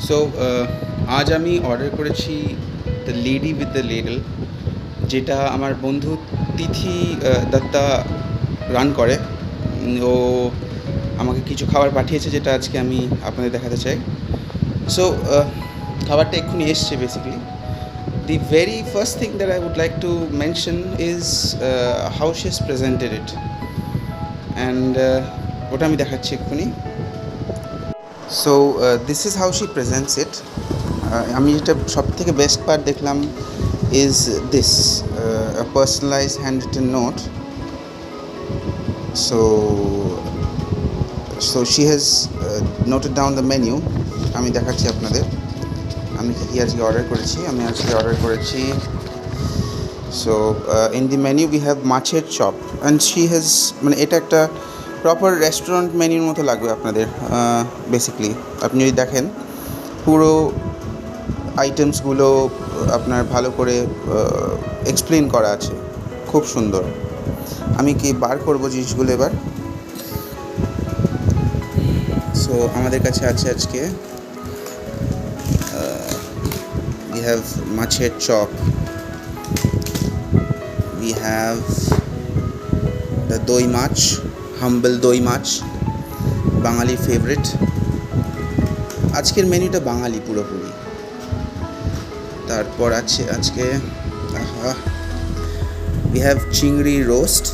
So আজ আমি order করেছি the lady with the Laidlaw, যেটা আমার বন্ধু তিথি দত্তা রান করে। ও আমাকে কিছু খাবার পাঠিয়েছে, যেটা আজকে আমি আপনাদের দেখাতে চাই। সো খাবারটা এক্ষুনি এসছে। Basically the very first thing that I would like to mention is how she's presented it, and ওটা আমি দেখাচ্ছি এক্ষুনি। So this is how she presents it. আমি যেটা সব থেকে বেস্ট পার্ট দেখলাম is this a personalized handwritten note. So she has noted down the menu. আমি দেখাচ্ছি আপনাদের আমি কি আজকে অর্ডার করেছি। So in the menu we have মাছের চপ, অ্যান্ড শি হ্যাজ, মানে এটা একটা প্রপার রেস্টুরেন্ট মেনুর মতো লাগবে আপনাদের। বেসিক্যালি আপনি যদি দেখেন পুরো আইটেমসগুলো আপনার ভালো করে এক্সপ্লেন করা আছে, খুব সুন্দর। আমি কি বার করব জিনিসগুলো এবার। সো আমাদের কাছে আছে আজকে we have মাছের চপ, we have the দই মাছ, হাম্বল দই মাছ, বাঙালির ফেভারিট। আজকের মেনুটা বাঙালি পুরোপুরি। তারপর আছে আজকে we have চিংড়ি রোস্ট।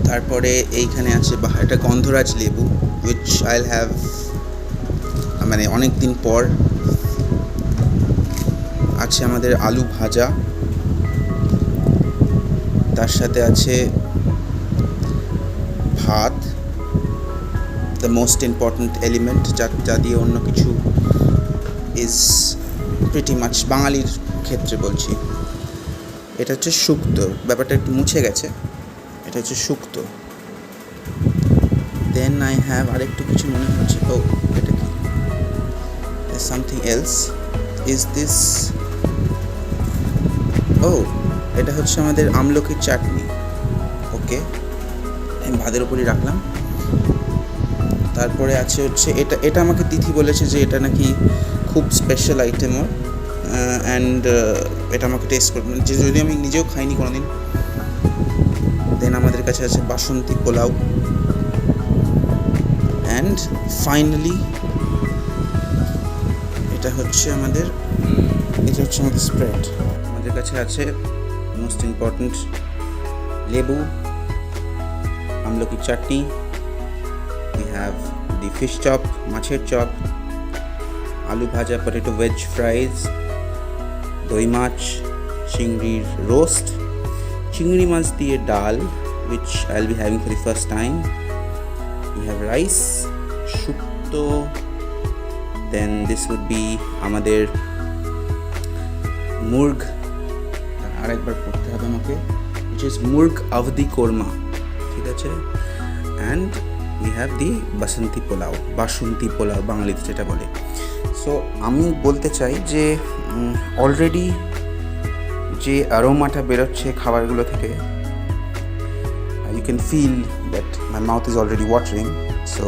তারপরে এইখানে আছে এটা গন্ধরাজ লেবু, which I'll have মানে অনেক দিন পর। আছে আমাদের আলু ভাজা, তার সাথে আছে ভাত, দ্য মোস্ট ইম্পর্ট্যান্ট এলিমেন্ট, যা দিয়ে অন্য কিছু ইজ প্রিটি মাচ, বাঙালির ক্ষেত্রে বলছি। এটা হচ্ছে শুক্তো, ব্যাপারটা একটু মুছে গেছে, এটা হচ্ছে শুক্তো। দেন আই হ্যাভ আরেকটু কিছু মনে হচ্ছে, ও এটা কি, সামথিং এলস। ইজ দিস, ও এটা হচ্ছে আমাদের আমলকির চাটনি। ওকে, আমি ভাতের উপরই রাখলাম। তারপরে আছে হচ্ছে এটা আমাকে তিথি বলেছে যে এটা নাকি খুব স্পেশাল আইটেমও, অ্যান্ড এটা আমাকে টেস্ট করবে, যে যদি আমি নিজেও খাইনি কোনোদিন। দেন আমাদের কাছে আছে বাসন্তী পোলাও, অ্যান্ড ফাইনালি এটা হচ্ছে আমাদের স্প্রেড। আমাদের কাছে আছে মোস্ট ইম্পর্ট্যান্ট লেবু, আমলকির চাটনি, we have the fish chop, মাছের চপ, আলু ভাজা, পটেটো ভেজ ফ্রাইজ, দই মাছ, চিংড়ির রোস্ট, চিংড়ি মাছ দিয়ে ডাল, which I'll be having for the first time. We have rice, shukto, then this would be আমাদের মুর্গ, আরেকবার পড়তে হবে আমাকে, which is মুর্গ আভদি কোরমা, ঠিক আছে। অ্যান্ড we have the বাসন্তী পোলাও বাঙালিতে যেটা বলে। সো আমি বলতে চাই যে অলরেডি যে অ্যারোমাটা বেরোচ্ছে খাবারগুলো থেকে, you can feel that my mouth is already watering, so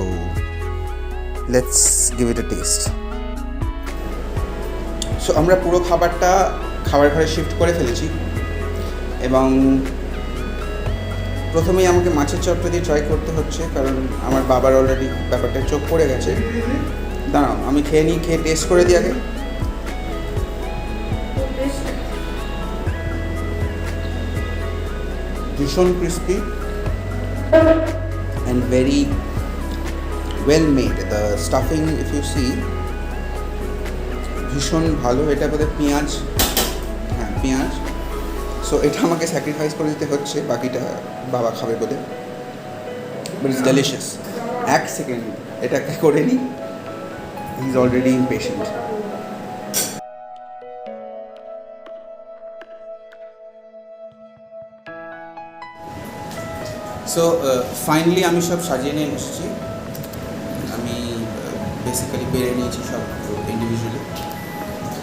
let's give it a taste. So আমরা পুরো খাবার ঘরে শিফট করে ফেলেছি, এবং প্রথমেই আমাকে মাছের চপটা দিয়ে ট্রাই করতে হচ্ছে, কারণ আমার বাবার অলরেডি ব্যাপারটা চোখ পড়ে গেছে। দাঁড়াও আমি খেয়ে টেস্ট করে দিই আগে। ভীষণ crispy and very well made. The stuffing, if you see, ভীষণ ভালো। এটা বোধহয় পেঁয়াজ, হ্যাঁ পেঁয়াজ। সো এটা আমাকে স্যাক্রিফাইস করে দিতে হচ্ছে, বাকিটা বাবা খাবে বলে, বাট ইটস ডেলিশিয়াস। এক সেকেন্ড এটাকে করে নিই, he is already impatient. So finally আমি সব সাজিয়ে নিয়ে এসেছি। আমি বেসিক্যালি বেড়ে নিয়েছি সব ইন্ডিভিজুয়ালি।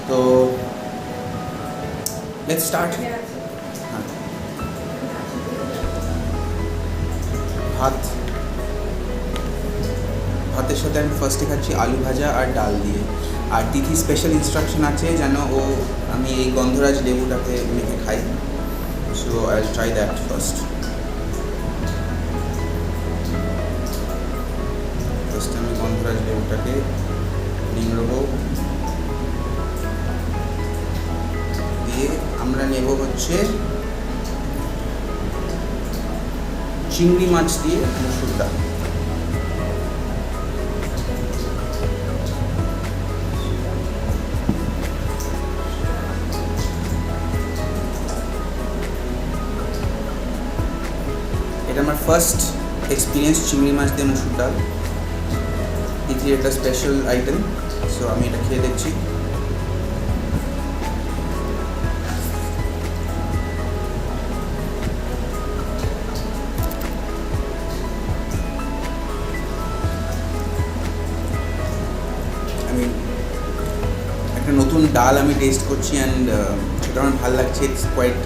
তো লেটস স্টার্ট। ভাত ভাতের সাথে আমি ফার্স্টে খাচ্ছি আলু ভাজা আর ডাল দিয়ে। আর তিথি স্পেশাল ইনস্ট্রাকশন আছে যেন আমি এই গন্ধরাজ লেবুটাকে মেখে খাই। So I will try that first. আমি গন্ধরাজ লেবুটাকে নিংড়বো, দিয়ে আমরা নেব হচ্ছে চিংড়ি মাছ দিয়ে মসুর ডাল। এটা আমার ফার্স্ট এক্সপিরিয়েন্স চিংড়ি মাছ দিয়ে মসুর ডাল। তিথির একটা স্পেশাল আইটেম, সো আমি এটা খেয়ে দেখছি। আমি একটা নতুন ডাল আমি টেস্ট করছি অ্যান্ড সেটা আমার ভালো লাগছে। It's quite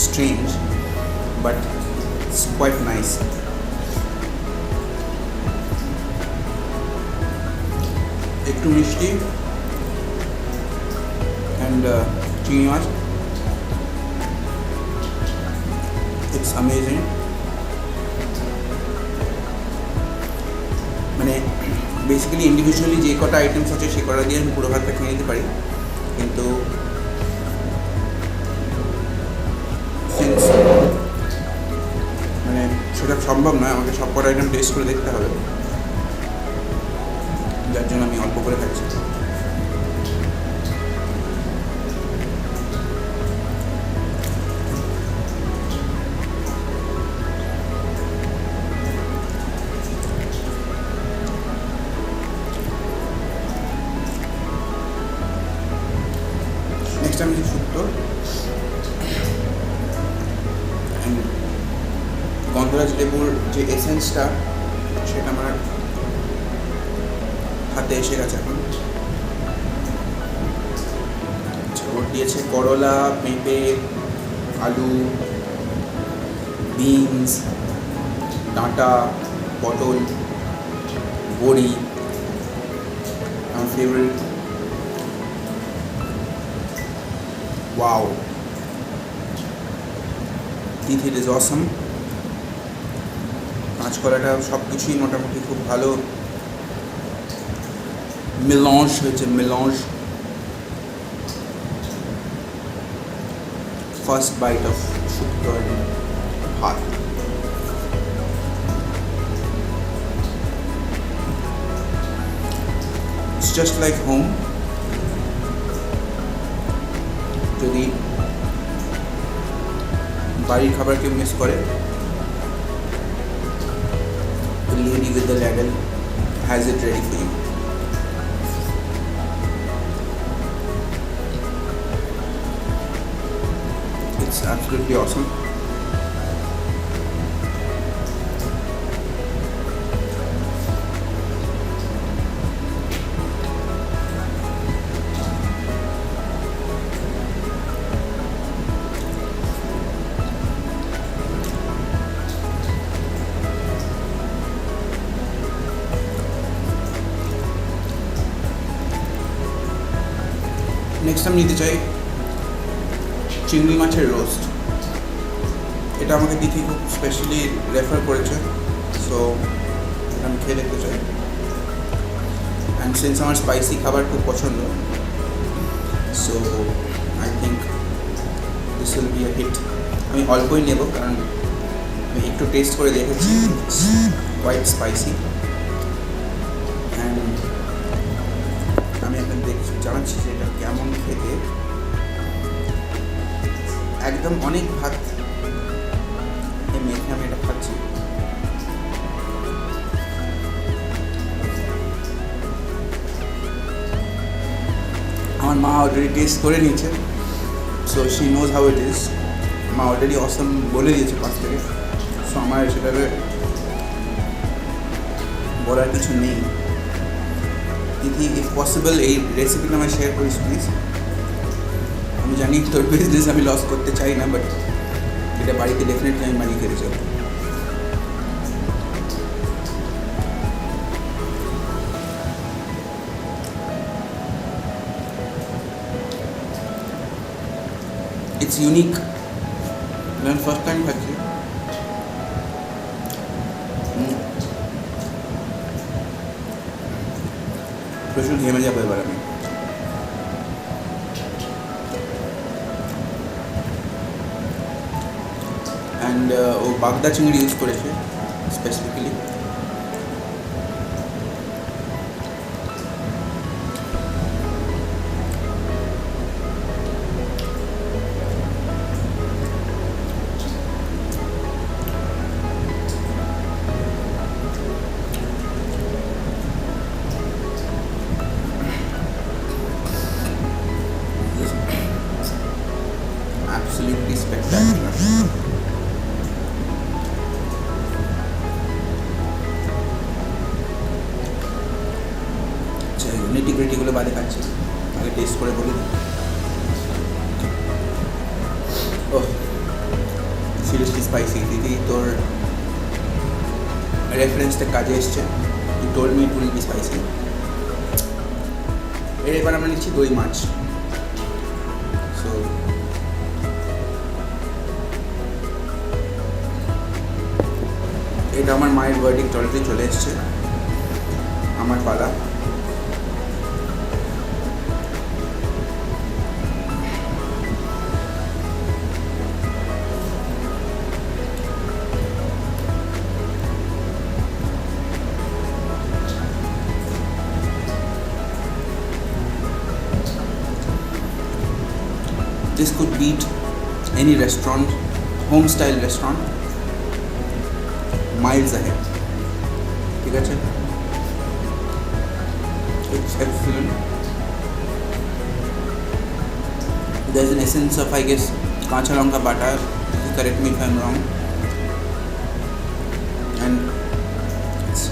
strange but it's quite nice. একটু মিষ্টি অ্যান্ড চিংড়ি মাছ, ইটস অ্যামেজিং। মানে বেসিক্যালি ইন্ডিভিজুয়ালি যে কটা আইটেমস আছে সে কটা দিয়ে আমি পুরো ভাতটা খেয়ে নিতে পারি, কিন্তু মানে সেটা সম্ভব নয়, আমাকে সব কটা আইটেম টেস্ট করে দেখতে হবে, যার জন্য আমি অল্প করে খাচ্ছি। নেক্সট আমি শুক্তো গন্ধরাজ লেবুর যে এসেন্সটা সেটা আমার হাতে এসে গেছে এখন। ওর দিয়েছে করলা, পেঁপে, আলু, বিনস, ডাঁটা, পটল, বড়ি, আমার favourite. Wow, Tithi, it is awesome. কাঁচকলাটা সব কিছুই মোটামুটি খুব ভালো মেলাঞ্জ হয়েছে, melange. First bite of shukto bhaat. It's just like home. যদি বাড়ির খাবার কেউ মিস করে, the lady with the ladle has it ready for you. It's absolutely awesome. Next আমি নিতে চাই চিংড়ি মাছের রোস্ট। এটা আমাকে তিথি খুব স্পেশালি রেফার করেছে, সো আমি খেয়ে দেখতে চাই। অ্যান্ড সিন্স আমার স্পাইসি খাবার খুব পছন্দ, so I think this will be a hit. আমি অল্পই নেব কারণ আমি একটু টেস্ট করে দেখেছি, কোয়াইট স্পাইসি। অ্যান্ড আমি এখন জানাচ্ছি যে এটা কেমন খেতে। একদম অনেক ভাত মেখে আমি এটা খাচ্ছি। আমার মা অলরেডি টেস্ট করে নিয়েছে, so she knows how it is. মা অলরেডি অসম বলে দিয়েছে পাশ থেকে, সো আমার সেটাতে বলার কিছু নেই। তিথি, ইফ পসিবল এই রেসিপিটা আমায় শেয়ার করিস প্লিজ। আমি জানি তোর বিজনেস আমি লস করতে চাই না, বাট এটা বাড়িতে ডেফিনেটলি আমি বানিয়ে খেতে চাই। It's unique. আমি ফার্স্ট টাইম খাচ্ছি। প্রচুর ঘেমে যাবো এবার আমি। অ্যান্ড ও বাগদা চিংড়ি ইউজ করেছে স্পেসিফিক্যালি। Absolutely spectacular. নিটি গ্রিটিগুলো বাদে খাচ্ছি, আগে টেস্ট করে বলি। Oh seriously spicy. দিদি তোর রেফারেন্সটা কাজে এসছে। You told me it will be spicy. এবার আমরা নিচ্ছি দই মাছ। সো এটা আমার মায়ের ভার্ডিক্ট অলরেডি চলে এসছে, আমার পালা। This could beat any restaurant, home style restaurant, miles ahead. ঠিক আছে? It's excellent. There's an essence of, I guess, kacha lanka butter. Correct me if I'm wrong. And it's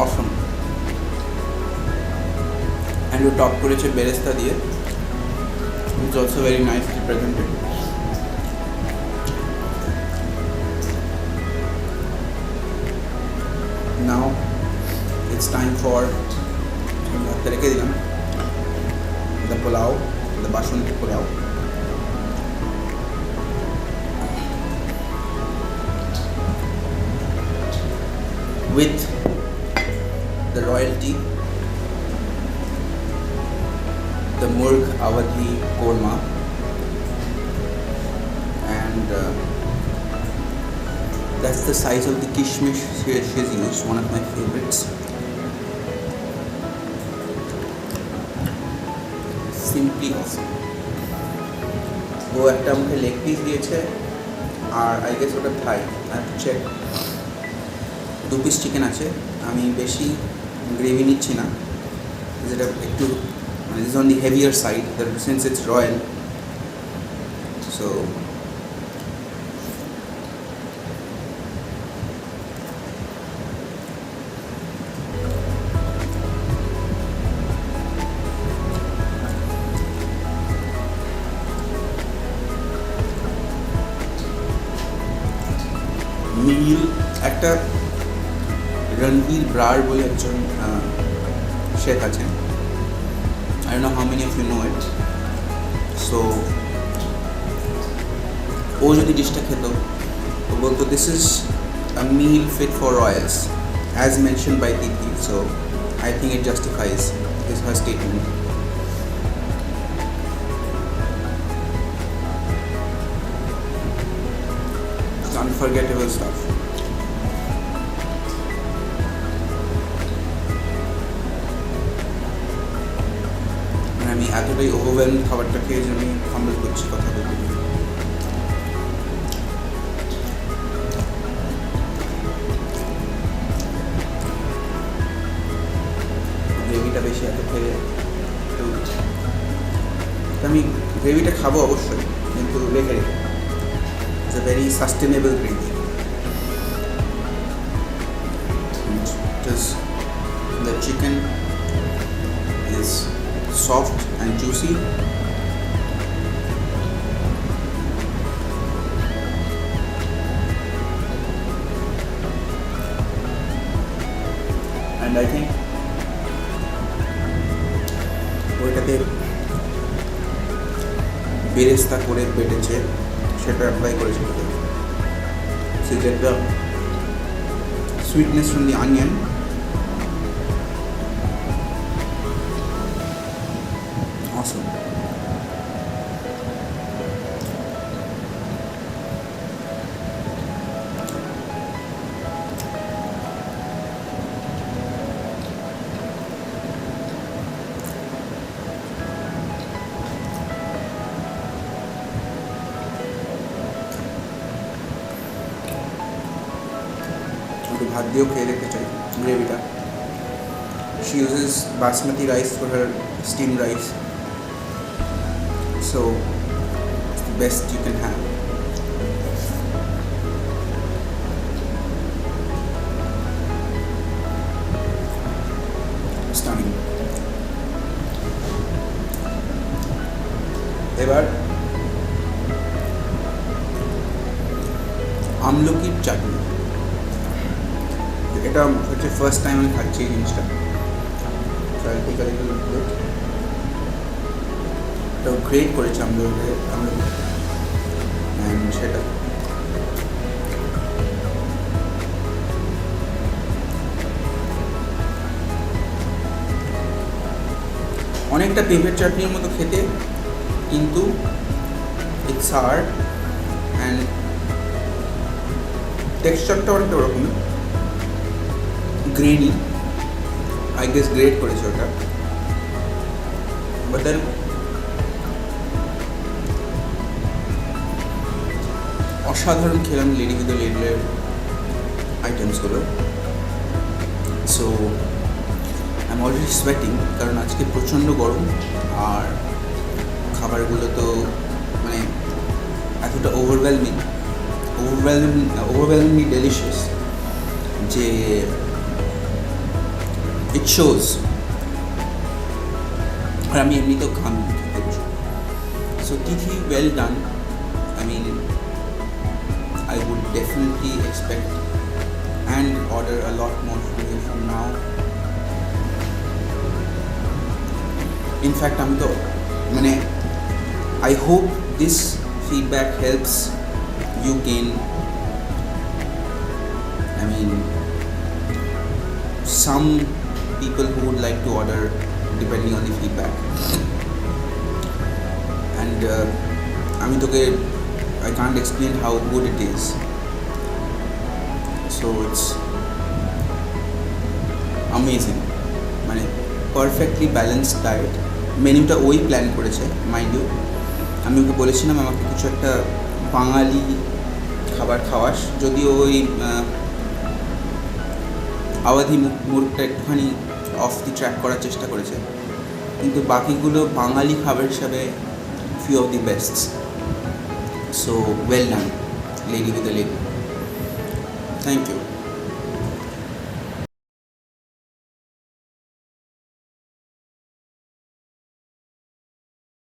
awesome. And you top করেছে বেরেস্তা দিয়ে. It's also very nicely presented. Now it's time for the pulao, the basmati pulao. With the royalty, the Murg Awadhi korma, and that's the size of the kishmish she's used, one of my favorites. Simply awesome. ও একটা আমাকে leg piece দিয়েছে, আর I guess ওটা থাই। আর check 2 piece chicken আছে। আমি বেশি gravy নিচ্ছি না, যেটা একটু this is on the heavier side since it's royal. So মিল একটা রণবীর ব্রার বলে একজন শেফ আছেন। I don't know how many of you know it. So ও যদি ডিশটা খেত তো বলতো this is a meal fit for royals as mentioned by Titi. So I think it justifies her statement. It's unforgettable stuff. আমি এতটাই overwhelm খাবারটা খেয়ে আমি হাম্বল করছি কথা বলতে গিয়ে। গ্রেভিটা বেশি এত খেয়ে আমি গ্রেভিটা খাবো অবশ্যই, কিন্তু রেখে রেখে। It's a very sustainable gravy. The chicken is soft and juicy, and I think ওইটাতে বেরেস্তা করে বেটেছে সেটা অ্যাপ্লাই করেছে ওটাতে। So you get the sweetness from the onion. Awesome. একটু ভাত দিয়েও খেয়ে দেখতে চাই গ্রেভিটা। She uses basmati rice for her steamed rice, so it's the best you can have. Stunning. এবার আমলকির চাটনি, এটা হচ্ছে ফার্স্ট টাইম আমি খাচ্ছি এই জিনিসটা। এটাও গ্রেট করেছে আমলকি অ্যান্ড সেটা অনেকটা পেঁপের চাটনির মতো খেতে, কিন্তু ইটস হার্ড অ্যান্ড টেক্সচারটা অনেকটা ওরকম গ্রেনি, আই গেস গ্রেট করেছে ওটা। বাট দেন অসাধারণ খেলাম লেডি উইথ দ্য লেডলের আইটেমসগুলো। So I am already sweating, কারণ আজকে প্রচণ্ড গরম আর খাবারগুলো তো মানে এতটা ওভারওয়েলমিংলি ডেলিশিয়াস যে ইট শোজ। আর আমি এমনিতেও খামি খেতে বসে। So Tithi, well done. I mean, I would definitely expect and order a lot more from you from now. In fact, I hope this feedback helps you gain, some people who would like to order depending on the feedback. And I can't explain how good it is. So it's amazing. Perfectly balanced diet. মেনুটা ওই plan করেছে, mind you. আমি ওকে বলেছিলাম আমাকে কিছু একটা বাঙালি খাবার খাওয়াস, যদিও ওই আওয়াধি মুরগটা একটুখানি অফ দি ট্র্যাক করার চেষ্টা করেছে, কিন্তু বাকিগুলো বাঙালি খাবার হিসাবে few of the best. So well done, lady with the lady. Thank you.